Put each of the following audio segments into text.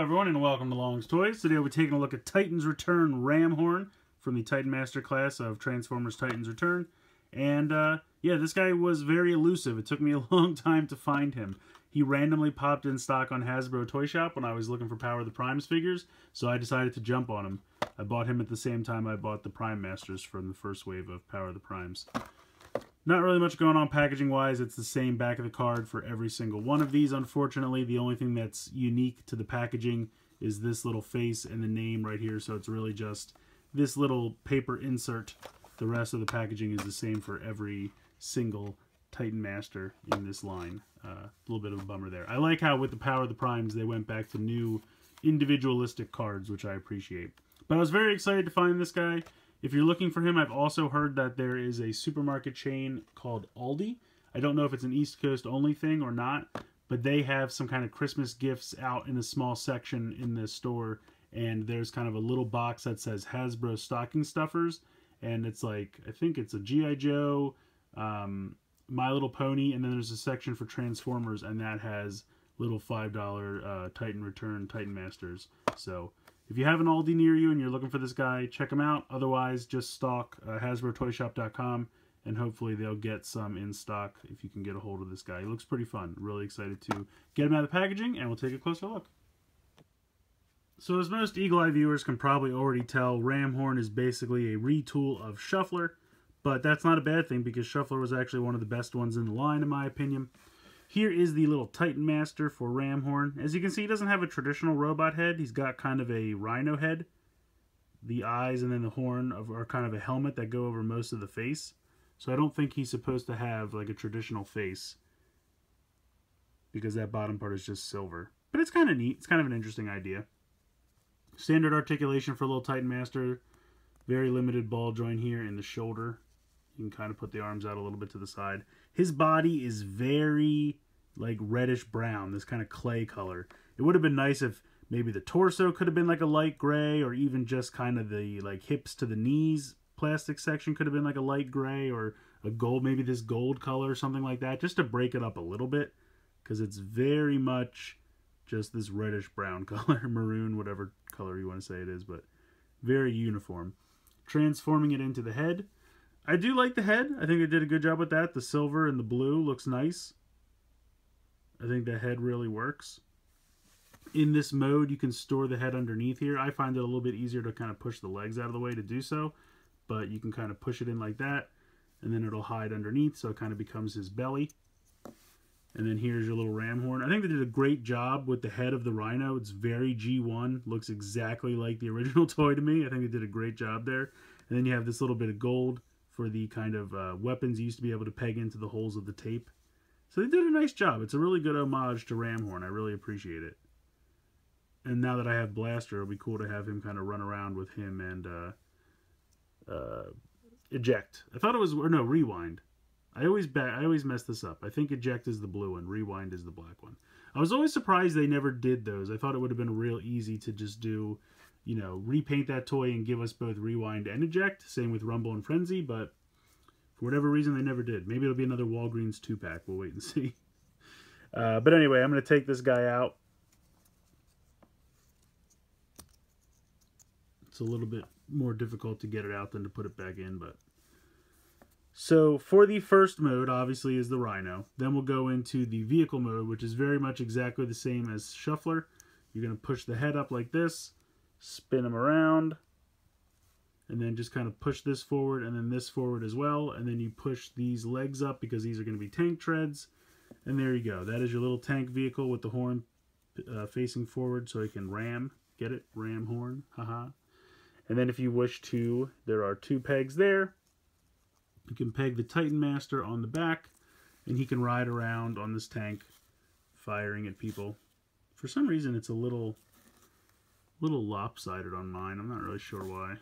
everyone, and welcome to Long's Toys. Today we'll be taking a look at Titan's Return Ramhorn from the Titan Master class of Transformers Titan's Return. And yeah, this guy was very elusive. It took me a long time to find him. He randomly popped in stock on Hasbro Toy Shop when I was looking for Power of the Primes figures, so I decided to jump on him. I bought him at the same time I bought the Prime Masters from the first wave of Power of the Primes. Not really much going on packaging-wise. It's the same back of the card for every single one of these. Unfortunately, the only thing that's unique to the packaging is this little face and the name right here. So it's really just this little paper insert. The rest of the packaging is the same for every single Titan Master in this line. A little bit of a bummer there. I like how with the Power of the Primes, they went back to new individualistic cards, which I appreciate. But I was very excited to find this guy. If you're looking for him, I've also heard that there is a supermarket chain called Aldi. I don't know if it's an East Coast only thing or not, but they have some kind of Christmas gifts out in a small section in the store, and there's kind of a little box that says Hasbro stocking stuffers, and it's like, I think it's a G.I. Joe, My Little Pony, and then there's a section for Transformers, and that has little $5 Titan Return Titan Masters. So if you have an Aldi near you and you're looking for this guy, check him out. Otherwise, just stalk HasbroToyShop.com, and hopefully they'll get some in stock if you can get a hold of this guy. He looks pretty fun. Really excited to get him out of the packaging, and we'll take a closer look. So as most Eagle Eye viewers can probably already tell, Ramhorn is basically a retool of Shuffler, but that's not a bad thing because Shuffler was actually one of the best ones in the line, in my opinion. Here is the little Titan Master for Ramhorn. As you can see, he doesn't have a traditional robot head. He's got kind of a rhino head. The eyes and then the horn are kind of a helmet that go over most of the face. So I don't think he's supposed to have like a traditional face, because that bottom part is just silver. But it's kind of neat. It's kind of an interesting idea. Standard articulation for little Titan Master. Very limited ball joint here in the shoulder. You can kind of put the arms out a little bit to the side. His body is very like reddish brown, this kind of clay color. It would have been nice if maybe the torso could have been like a light gray, or even just kind of the like hips to the knees plastic section could have been like a light gray, or a gold, maybe this gold color or something like that, just to break it up a little bit, because it's very much just this reddish brown color, maroon, whatever color you want to say it is, but very uniform. Transforming it into the head. I do like the head. I think they did a good job with that. The silver and the blue looks nice. I think the head really works. In this mode, you can store the head underneath here. I find it a little bit easier to kind of push the legs out of the way to do so, but you can kind of push it in like that, and then it'll hide underneath, so it kind of becomes his belly. And then here's your little Ramhorn. I think they did a great job with the head of the Rhino. It's very G1. Looks exactly like the original toy to me. I think they did a great job there. And then you have this little bit of gold for the kind of weapons you used to be able to peg into the holes of the tape. So they did a nice job. It's a really good homage to Ramhorn. I really appreciate it. And now that I have Blaster, it'll be cool to have him kind of run around with him and Eject. I thought it was, or no, Rewind. I always mess this up. I think Eject is the blue one, Rewind is the black one. I was always surprised they never did those. I thought it would have been real easy to just do, you know, repaint that toy and give us both Rewind and Eject. Same with Rumble and Frenzy, but for whatever reason, they never did. Maybe it'll be another Walgreens 2-pack. We'll wait and see. But anyway, I'm going to take this guy out. It's a little bit more difficult to get it out than to put it back in, but... So for the first mode, obviously, is the Rhino. Then we'll go into the vehicle mode, which is very much exactly the same as Shuffler. You're going to push the head up like this, spin him around, and then just kind of push this forward and then this forward as well. And then you push these legs up because these are going to be tank treads. And there you go. That is your little tank vehicle with the horn facing forward so it can ram. Get it? Ram horn. Haha. And then if you wish to, there are 2 pegs there. You can peg the Titan Master on the back, and he can ride around on this tank, firing at people. For some reason, it's a little lopsided on mine. I'm not really sure why.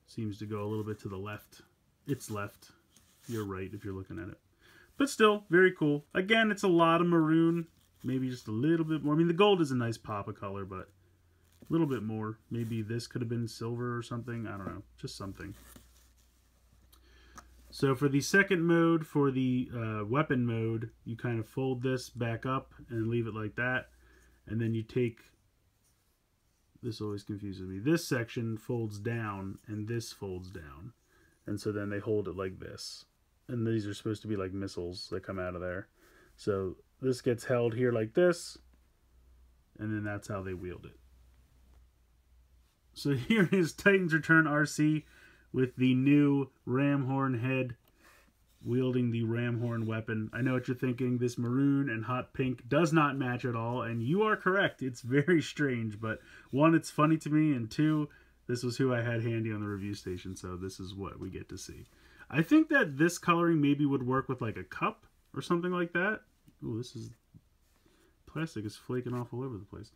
Seems to go a little bit to the left. It's left. You're right if you're looking at it. But still, very cool. Again, it's a lot of maroon. Maybe just a little bit more. I mean, the gold is a nice pop of color, but a little bit more. Maybe this could have been silver or something. I don't know. Just something. So for the second mode, for the weapon mode, you kind of fold this back up and leave it like that. And then you take this always confuses me. This section folds down, and this folds down. And so then they hold it like this. And these are supposed to be like missiles that come out of there. So this gets held here like this, and then that's how they wield it. So here is Titans Return RC with the new Ramhorn head wielding the Ramhorn weapon. I know what you're thinking. This maroon and hot pink does not match at all, and you are correct. It's very strange, but one, it's funny to me, and two, this was who I had handy on the review station, so this is what we get to see. I think that this coloring maybe would work with like a cup or something like that. Ooh, this is... plastic is flaking off all over the place.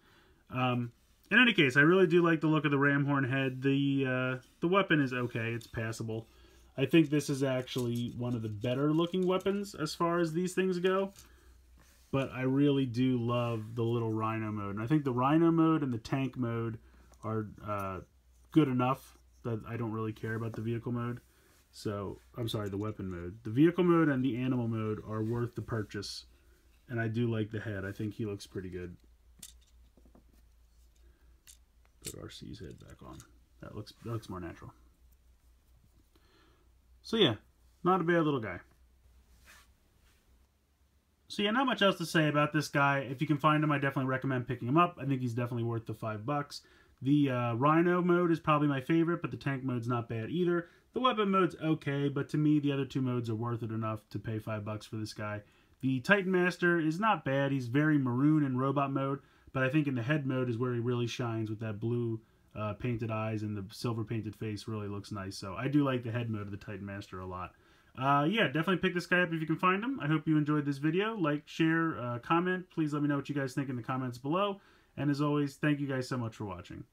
In any case, I really do like the look of the Ramhorn head. The weapon is okay. It's passable. I think this is actually one of the better looking weapons as far as these things go. But I really do love the little Rhino mode. And I think the Rhino mode and the tank mode are good enough that I don't really care about the vehicle mode. So, I'm sorry, the weapon mode. The vehicle mode and the animal mode are worth the purchase. And I do like the head. I think he looks pretty good. Put RC's head back on. That looks more natural. So yeah, not a bad little guy. So yeah, not much else to say about this guy. If you can find him, I definitely recommend picking him up. I think he's definitely worth the $5. The Rhino mode is probably my favorite, but the tank mode's not bad either. The weapon mode's okay, but to me, the other two modes are worth it enough to pay $5 for this guy. The Titan Master is not bad. He's very maroon in robot mode, but I think in the head mode is where he really shines with that blue painted eyes, and the silver painted face really looks nice. So I do like the head mode of the Titan Master a lot. Yeah, definitely pick this guy up if you can find him. I hope you enjoyed this video. Like, share, comment. Please let me know what you guys think in the comments below. And as always, thank you guys so much for watching.